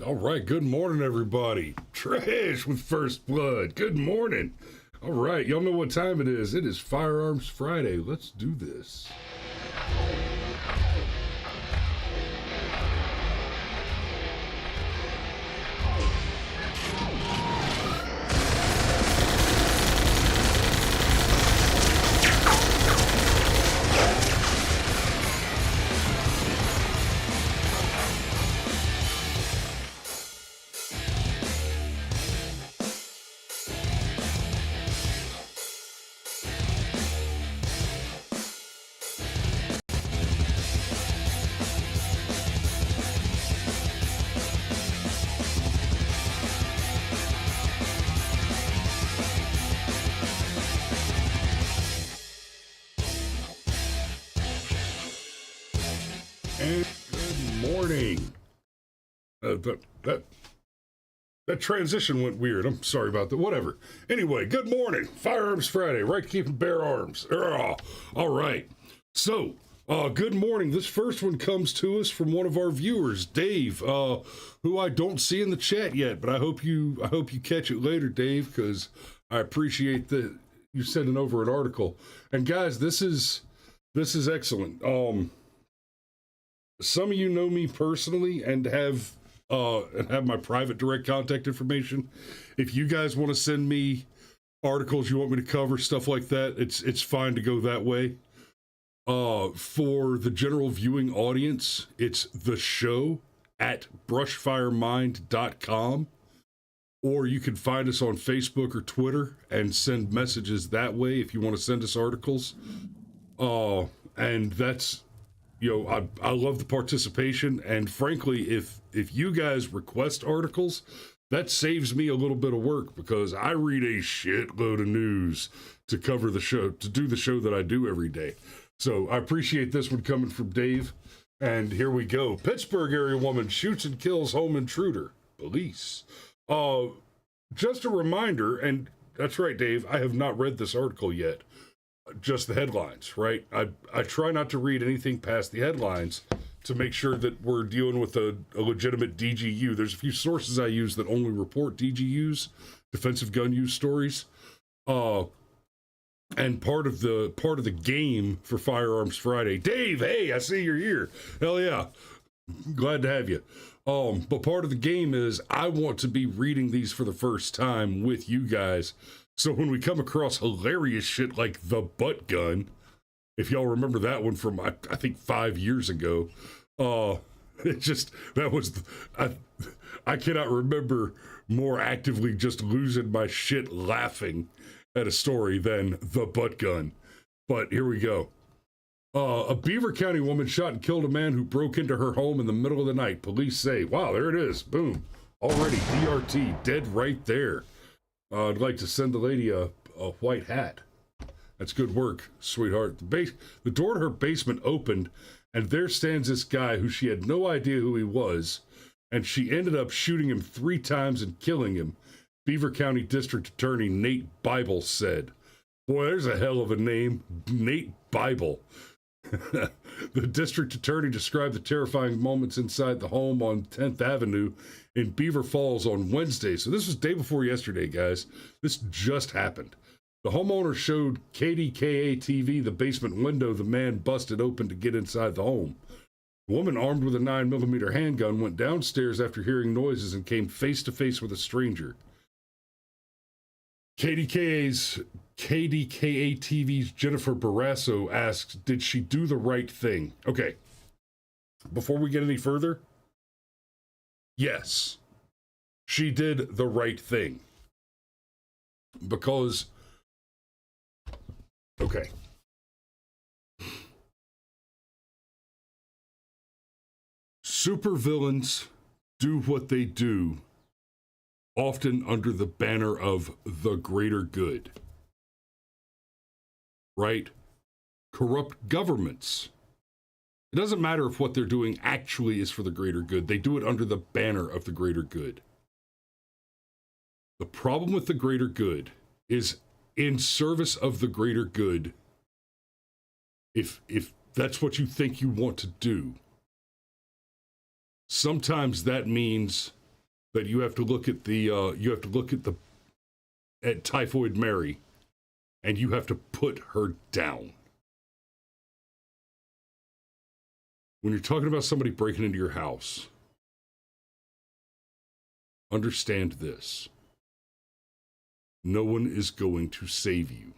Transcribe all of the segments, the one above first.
All right, good morning, everybody. Trash with First Blood. Good morning. All right, y'all know what time it is. It is Firearms Friday. Let's do this. And good morning. That transition went weird. I'm sorry about that. Whatever. Anyway, good morning. Firearms Friday. Right, keeping bare arms. All right. So, good morning. This first one comes to us from one of our viewers, Dave, who I don't see in the chat yet, but I hope you catch it later, Dave, because I appreciate that you sending over an article. And guys, this is excellent. Some of you know me personally and have my private direct contact information. If you guys want to send me articles you want me to cover, stuff like that, it's fine to go that way. For the general viewing audience, it's the show at brushfiremind.com, or you can find us on Facebook or Twitter and send messages that way if you want to send us articles. And that's, I love the participation, and frankly, if you guys request articles, that saves me a little bit of work because I read a shitload of news to cover the show, to do the show that I do every day. So I appreciate this one coming from Dave, and here we go. Pittsburgh area woman shoots and kills home intruder. Police. Just a reminder, and that's right, Dave, I have not read this article yet. Just the headlines, right? I try not to read anything past the headlines to make sure that we're dealing with a legitimate DGU. There's a few sources I use that only report DGUs, defensive gun use stories. And part of the game for Firearms Friday. Dave, hey, I see you're here. Hell yeah. Glad to have you. But part of the game is I want to be reading these for the first time with you guys. So when we come across hilarious shit like the butt gun, if y'all remember that one from, I think 5 years ago, I cannot remember more actively just losing my shit laughing at a story than the butt gun. But here we go. A Beaver County woman shot and killed a man who broke into her home in the middle of the night. Police say, wow, there it is. Boom. Already DRT, dead right there. I'd like to send the lady a white hat. That's good work, sweetheart. The door to her basement opened, and there stands this guy who she had no idea who he was, and she ended up shooting him 3 times and killing him, Beaver County District Attorney Nate Bible said. Boy, there's a hell of a name, Nate Bible. The district attorney described the terrifying moments inside the home on 10th Avenue in Beaver Falls on Wednesday. So this was day before yesterday, guys. This just happened. The homeowner showed KDKA TV the basement window the man busted open to get inside the home. The woman armed with a 9mm handgun went downstairs after hearing noises and came face to face with a stranger. KDKA TV's Jennifer Barrasso asks, did she do the right thing? Okay, before we get any further, yes, she did the right thing. Because, okay. Supervillains do what they do, often under the banner of the greater good. Right? Corrupt governments. It doesn't matter if what they're doing actually is for the greater good. They do it under the banner of the greater good. The problem with the greater good is in service of the greater good, if that's what you think you want to do, sometimes that means that you have to look at at Typhoid Mary, and you have to put her down. When you're talking about somebody breaking into your house, understand this. No one is going to save you.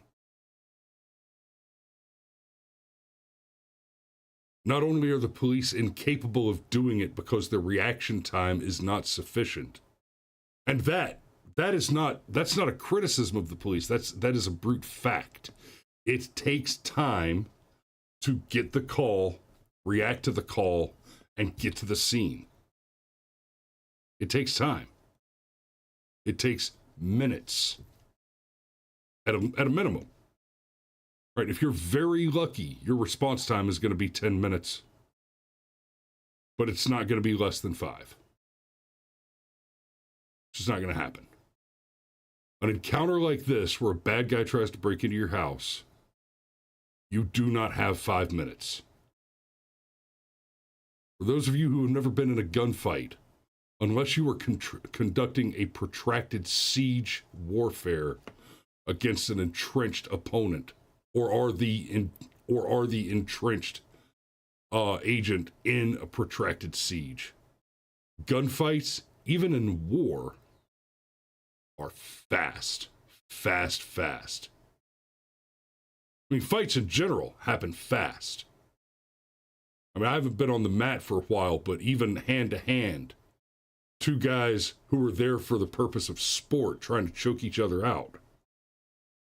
Not only are the police incapable of doing it because their reaction time is not sufficient, and that's not a criticism of the police. That is a brute fact. It takes time to get the call, react to the call, and get to the scene. It takes time. It takes minutes at a minimum. Right? If you're very lucky, your response time is going to be 10 minutes, but it's not going to be less than 5. It's just not going to happen. An encounter like this, where a bad guy tries to break into your house, you do not have 5 minutes. For those of you who have never been in a gunfight, unless you are conducting a protracted siege warfare against an entrenched opponent, or are the entrenched agent in a protracted siege, gunfights, even in war, are fast. I mean, fights in general happen fast. I mean, I haven't been on the mat for a while, but even hand to hand, two guys who were there for the purpose of sport trying to choke each other out.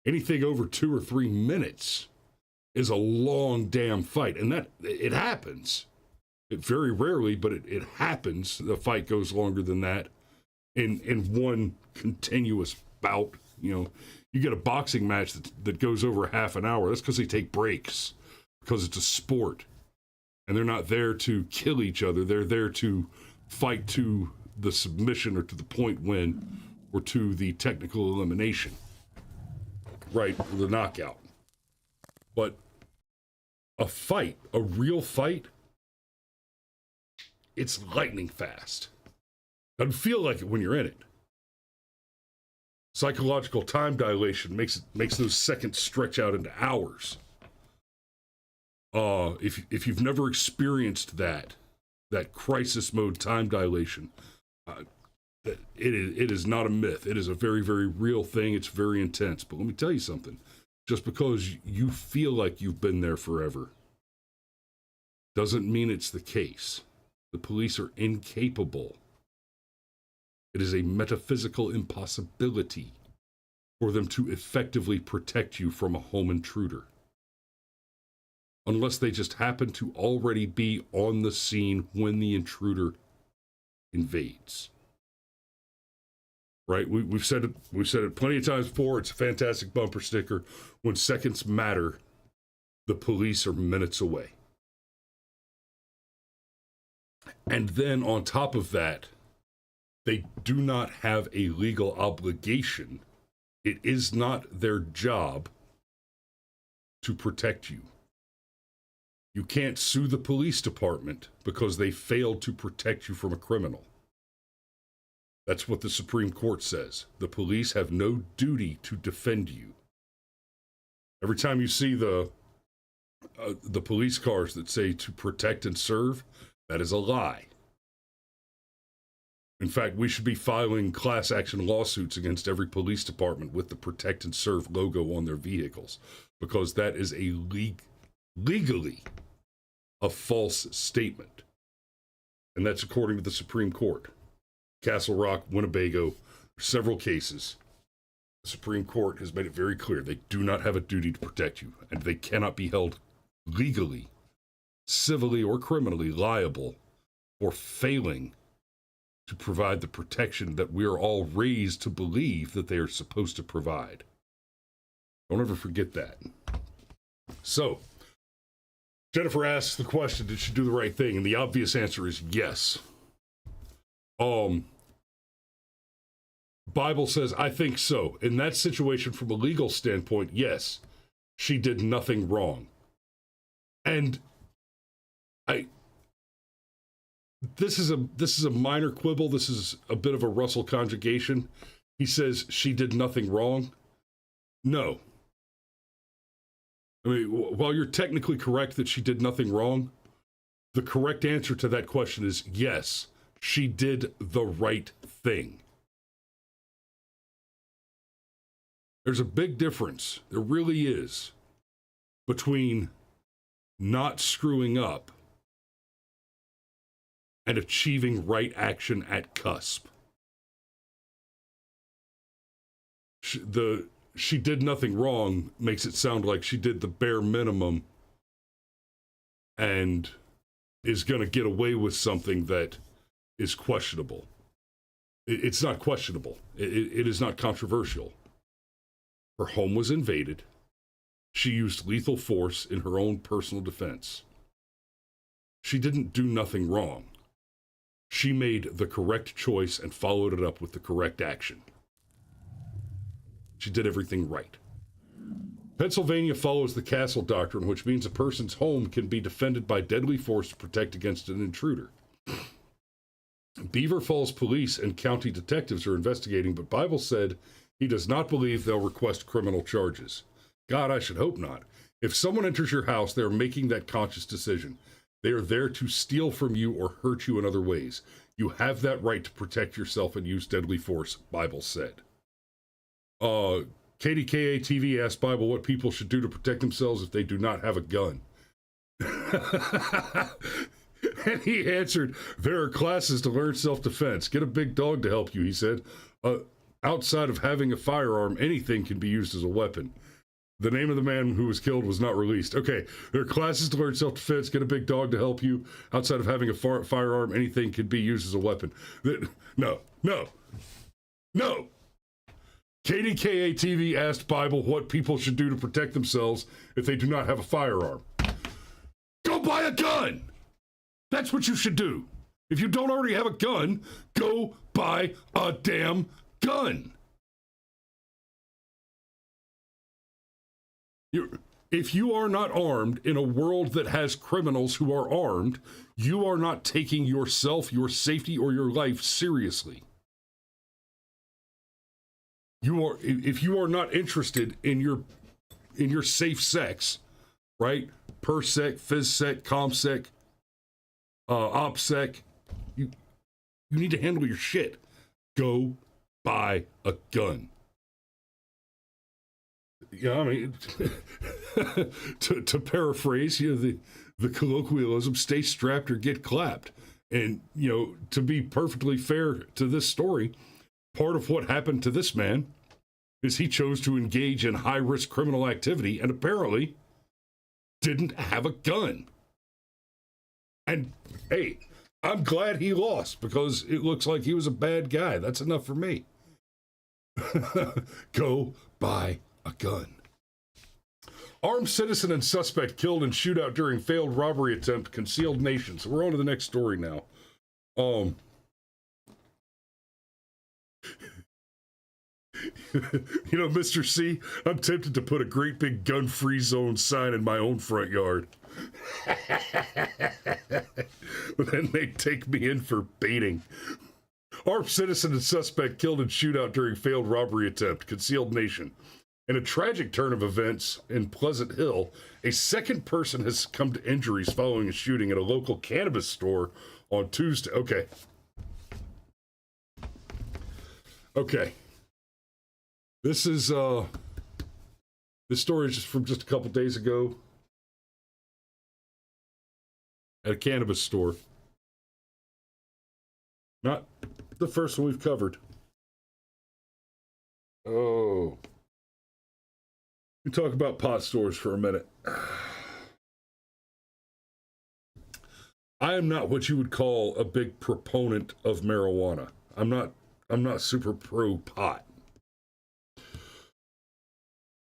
Anything over 2 or 3 minutes is a long damn fight. And that, it happens. It very rarely, but it happens. The fight goes longer than that in one continuous bout. You know, you get a boxing match that goes over half an hour. That's because they take breaks, because it's a sport. And they're not there to kill each other. They're there to fight to the submission or to the point win or to the technical elimination. Right, the knockout. But a fight, a real fight, it's lightning fast. Doesn't feel like it when you're in it. Psychological time dilation makes those seconds stretch out into hours. If you've never experienced that crisis mode time dilation, it is not a myth. It is a very, very real thing. It's very intense. But let me tell you something. Just because you feel like you've been there forever doesn't mean it's the case. The police are incapable. It is a metaphysical impossibility for them to effectively protect you from a home intruder, unless they just happen to already be on the scene when the intruder invades. Right? We've said it plenty of times before. It's a fantastic bumper sticker. When seconds matter, the police are minutes away. And then on top of that, they do not have a legal obligation. It is not their job to protect you. You can't sue the police department because they failed to protect you from a criminal. That's what the Supreme Court says. The police have no duty to defend you. Every time you see the police cars that say to protect and serve, that is a lie. In fact, we should be filing class action lawsuits against every police department with the protect and serve logo on their vehicles, because that is a legally a false statement. And that's according to the Supreme Court. Castle Rock, Winnebago, several cases. The Supreme Court has made it very clear they do not have a duty to protect you, and they cannot be held legally, civilly, or criminally liable for failing to provide the protection that we are all raised to believe that they are supposed to provide. Don't ever forget that. So, Jennifer asks the question, did she do the right thing? And the obvious answer is yes. Bible says, I think so. In that situation, from a legal standpoint, yes, she did nothing wrong. And this is a minor quibble. This is a bit of a Russell conjugation. He says she did nothing wrong. No. I mean, while you're technically correct that she did nothing wrong, the correct answer to that question is yes, she did the right thing. There's a big difference, there really is, between not screwing up and achieving right action at cusp. She did nothing wrong makes it sound like she did the bare minimum and is going to get away with something that is questionable. It's not questionable. It is not controversial. Her home was invaded. She used lethal force in her own personal defense. She didn't do nothing wrong. She made the correct choice and followed it up with the correct action. She did everything right. Pennsylvania follows the castle doctrine, which means a person's home can be defended by deadly force to protect against an intruder. Beaver Falls police and county detectives are investigating, but Bible said he does not believe they'll request criminal charges. God, I should hope not. If someone enters your house, they are making that conscious decision. They are there to steal from you or hurt you in other ways. You have that right to protect yourself and use deadly force, Bible said. KDKA TV asked Bible what people should do to protect themselves if they do not have a gun. And he answered, there are classes to learn self-defense. Get a big dog to help you, he said. Outside of having a firearm, anything can be used as a weapon. The name of the man who was killed was not released. Okay, there are classes to learn self-defense. Get a big dog to help you. Outside of having a firearm, anything can be used as a weapon. No. KDKA TV asked Bible what people should do to protect themselves if they do not have a firearm. Go buy a gun! That's what you should do. If you don't already have a gun, go buy a damn gun. If you are not armed in a world that has criminals who are armed, you are not taking yourself, your safety, or your life seriously. If you are not interested in your safe sex, right? Persec, physsec, comsec, opsec, you need to handle your shit. Go buy a gun. Yeah, I mean, to paraphrase, the colloquialism, stay strapped or get clapped. And, to be perfectly fair to this story, part of what happened to this man is he chose to engage in high-risk criminal activity and apparently didn't have a gun. And, hey, I'm glad he lost because it looks like he was a bad guy. That's enough for me. Go buy a gun. Armed citizen and suspect killed in shootout during failed robbery attempt, concealed nation. So we're on to the next story now. Mr. C, I'm tempted to put a great big gun-free zone sign in my own front yard. But then they take me in for baiting. Armed citizen and suspect killed in shootout during failed robbery attempt, concealed nation. In a tragic turn of events in Pleasant Hill, a second person has come to injuries following a shooting at a local cannabis store on Tuesday. Okay. This story is just from just a couple days ago at a cannabis store. Not the first one we've covered. Oh. We talk about pot stores for a minute. I am not what you would call a big proponent of marijuana. I'm not super pro pot.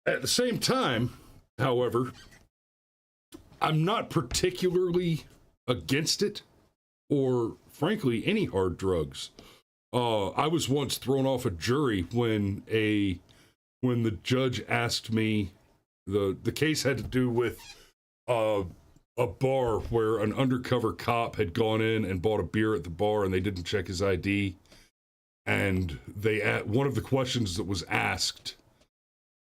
At the same time, however, I'm not particularly against it or, frankly, any hard drugs. I was once thrown off a jury when the judge asked me, the case had to do with a a bar where an undercover cop had gone in and bought a beer at the bar and they didn't check his ID. And one of the questions that was asked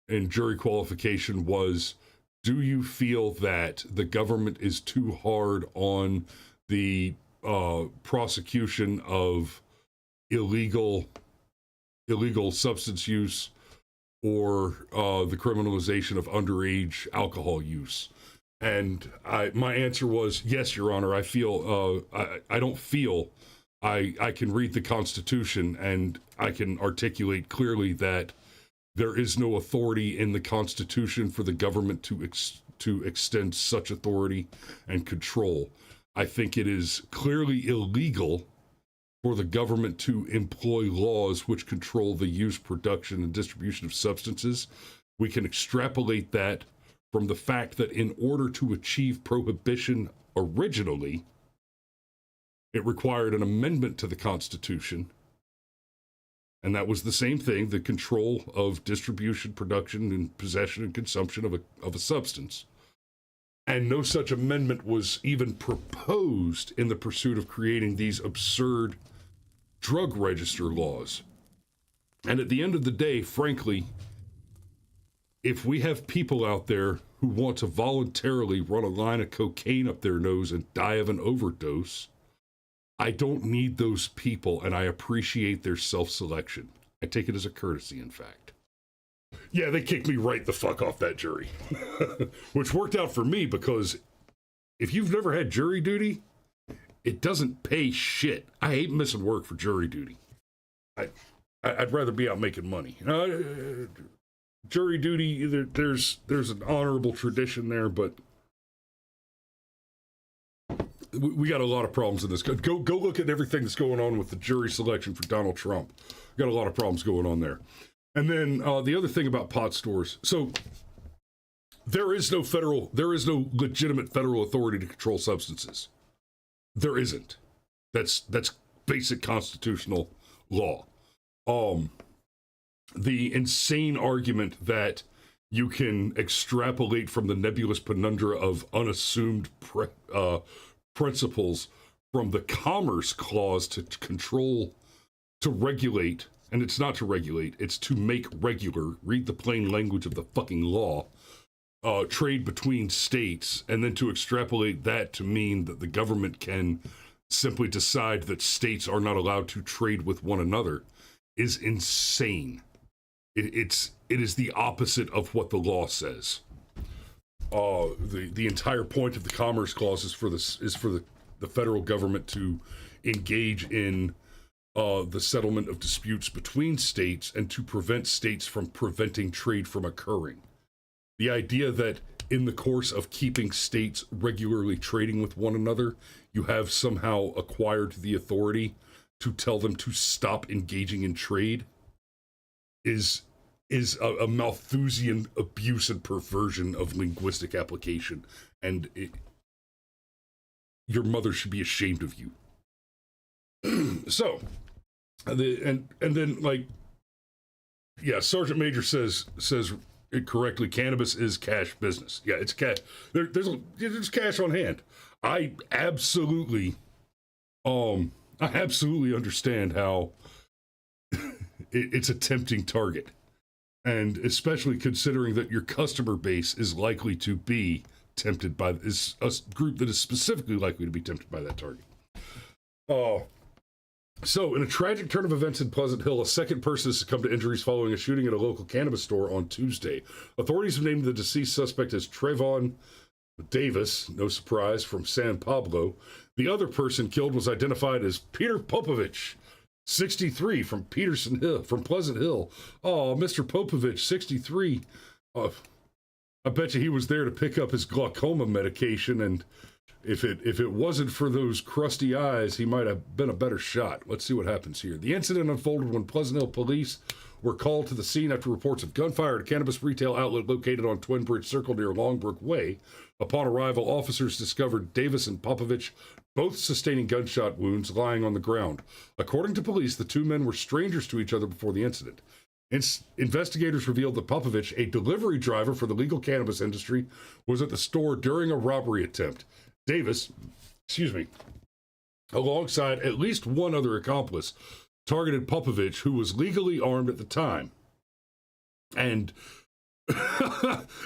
in jury qualification was, do you feel that the government is too hard on the prosecution of illegal substance use or the criminalization of underage alcohol use? And my answer was, yes, Your Honor. I feel I don't feel I can read the Constitution and I can articulate clearly that there is no authority in the Constitution for the government to extend such authority and control. I think it is clearly illegal for the government to employ laws which control the use, production, and distribution of substances. We can extrapolate that from the fact that in order to achieve prohibition originally, it required an amendment to the Constitution. And that was the same thing, the control of distribution, production, and possession and consumption of a substance. And no such amendment was even proposed in the pursuit of creating these absurd drug register laws. And at the end of the day, frankly, if we have people out there who want to voluntarily run a line of cocaine up their nose and die of an overdose, I don't need those people, and I appreciate their self-selection. I take it as a courtesy, in fact. Yeah, they kicked me right the fuck off that jury. Which worked out for me, because if you've never had jury duty, it doesn't pay shit. I hate missing work for jury duty. I'd rather be out making money. Jury duty, there's an honorable tradition there, but we got a lot of problems in this. Go look at everything that's going on with the jury selection for Donald Trump. We got a lot of problems going on there. And then the other thing about pot stores. So there is no legitimate federal authority to control substances. There isn't. That's basic constitutional law. The insane argument that you can extrapolate from the nebulous penumbra of unassumed principles from the Commerce Clause to control, to regulate, and it's not to regulate, it's to make regular, read the plain language of the fucking law, trade between states, and then to extrapolate that to mean that the government can simply decide that states are not allowed to trade with one another is insane. It is the opposite of what the law says. The entire point of the Commerce Clause is for the federal government to engage in the settlement of disputes between states and to prevent states from preventing trade from occurring. The idea that in the course of keeping states regularly trading with one another, you have somehow acquired the authority to tell them to stop engaging in trade is a Malthusian abuse and perversion of linguistic application, and your mother should be ashamed of you. So, and then, like, yeah, Sergeant Major says it correctly. Cannabis is cash business. Yeah, it's cash. There's cash on hand. I absolutely understand how it's a tempting target. And especially considering that your customer base is likely to be tempted by is a group that is specifically likely to be tempted by that target. So, in a tragic turn of events in Pleasant Hill, a second person has succumbed to injuries following a shooting at a local cannabis store on Tuesday. Authorities have named the deceased suspect as Trayvon Davis, no surprise, from San Pablo. The other person killed was identified as Peter Popovich, 63, from Pleasant Hill. Oh, Mr. Popovich, 63. I bet you he was there to pick up his glaucoma medication, and if it wasn't for those crusty eyes, he might have been a better shot. Let's see what happens here. The incident unfolded when Pleasant Hill police were called to the scene after reports of gunfire at a cannabis retail outlet located on Twin Bridge Circle near Longbrook Way. Upon arrival, officers discovered Davis and Popovich both sustaining gunshot wounds lying on the ground. According to police, the two men were strangers to each other before the incident. Investigators revealed that Popovich, a delivery driver for the legal cannabis industry, was at the store during a robbery attempt. Davis, alongside at least one other accomplice, targeted Popovich, who was legally armed at the time. And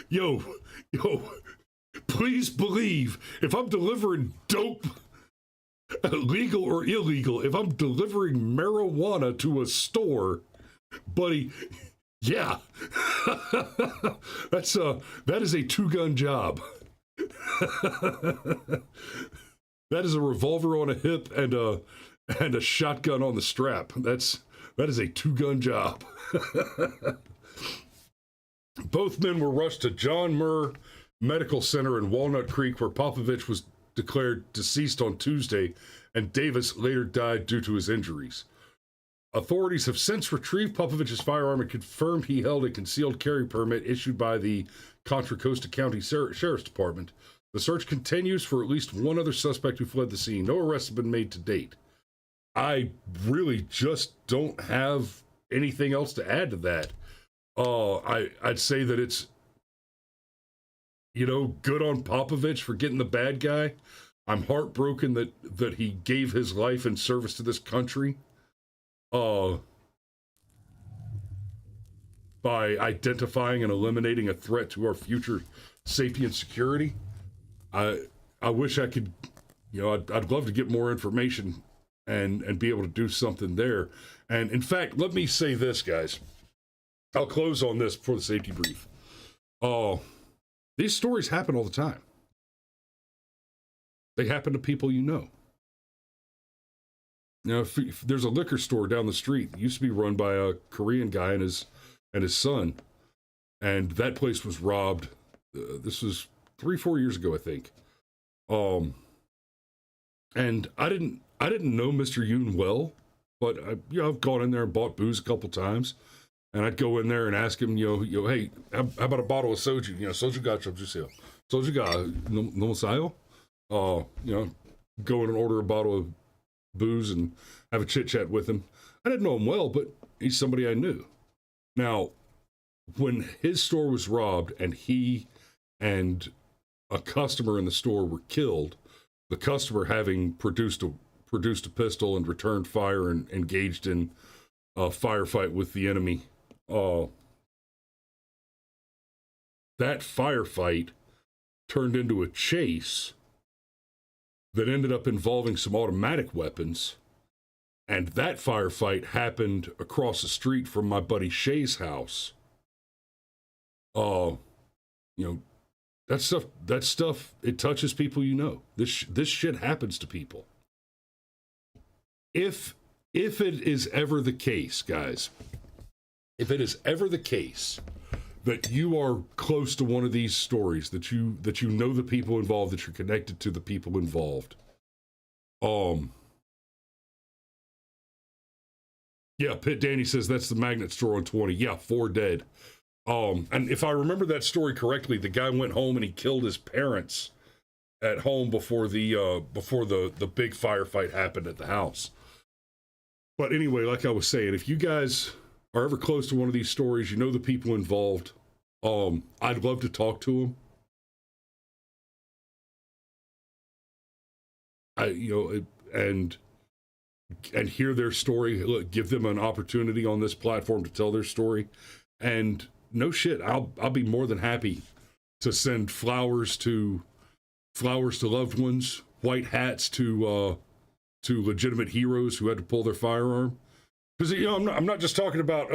yo, please believe, if I'm delivering dope, legal or illegal, if I'm delivering marijuana to a store, buddy, yeah, that is a two-gun job. That is a revolver on a hip and a shotgun on the strap. That is a two-gun job. Both men were rushed to John Muir Medical Center in Walnut Creek, where Popovich was declared deceased on Tuesday, and Davis later died due to his injuries. Authorities have since retrieved Popovich's firearm and confirmed he held a concealed carry permit issued by the Contra Costa County Sheriff's Department. The search continues for at least one other suspect who fled the scene. No arrests have been made to date. I really just don't have anything else to add to that. I'd say that it's, good on Popovich for getting the bad guy. I'm heartbroken that he gave his life in service to this country. By identifying and eliminating a threat to our future safety and security. I wish I could, I'd love to get more information and be able to do something there. And in fact, let me say this, guys. I'll close on this before the safety brief. These stories happen all the time. They happen to people you know. Now, if there's a liquor store down the street that used to be run by a Korean guy and his son, and that place was robbed. This was 3-4 years ago, I think. And I didn't know Mr. Yoon well, but I've gone in there and bought booze a couple times, and I'd go in there and ask him, hey, how about a bottle of soju? Soju ga chobjuseyo. Soju ga nomosayo. Go in and order a bottle of booze and have a chit chat with him. I didn't know him well, but he's somebody I knew. Now, when his store was robbed and he and a customer in the store were killed, the customer having produced a pistol and returned fire and engaged in a firefight with the enemy, that firefight turned into a chase that ended up involving some automatic weapons. And that firefight happened across the street from my buddy Shay's house. That stuff, it touches people you know. This shit happens to people. If it is ever the case, guys, if it is ever the case that you are close to one of these stories, that you know the people involved, that you're connected to the people involved, yeah, Pitt Danny says that's the magnet store on 20. Yeah, 4 dead. And if I remember that story correctly, the guy went home and he killed his parents at home before the big firefight happened at the house. But anyway, like I was saying, if you guys are ever close to one of these stories, you know the people involved, I'd love to talk to them. And hear their story. Look, give them an opportunity on this platform to tell their story. And no shit, I'll be more than happy to send flowers to loved ones, white hats to legitimate heroes who had to pull their firearm. Because I'm not just talking about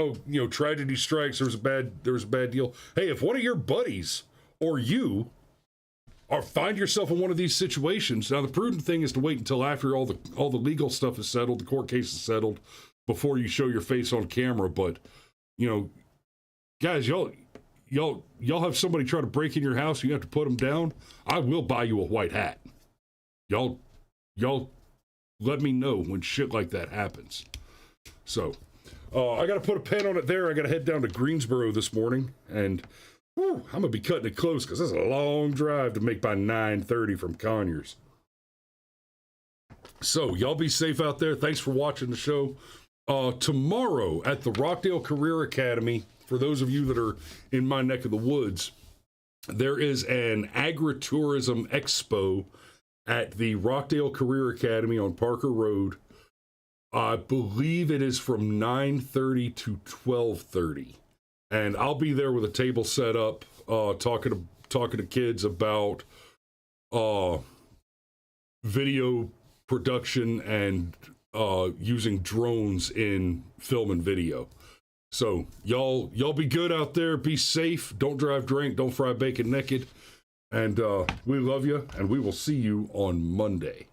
tragedy strikes. There was a bad deal. Hey, if one of your buddies or you find yourself in one of these situations, now the prudent thing is to wait until after all the legal stuff is settled, the court case is settled, before you show your face on camera. But guys, y'all have somebody try to break in your house, you have to put them down. I will buy you a white hat. Y'all let me know when shit like that happens. So, I got to put a pen on it there. I got to head down to Greensboro this morning, and I'm going to be cutting it close because this is a long drive to make by 9:30 from Conyers. So, y'all be safe out there. Thanks for watching the show. Tomorrow at the Rockdale Career Academy, for those of you that are in my neck of the woods, there is an agritourism expo at the Rockdale Career Academy on Parker Road. I believe it is from 9:30 to 12:30, and I'll be there with a table set up, talking to kids about video production and using drones in film and video. So y'all be good out there. Be safe. Don't drive drunk. Don't fry bacon naked. And we love you, and we will see you on Monday.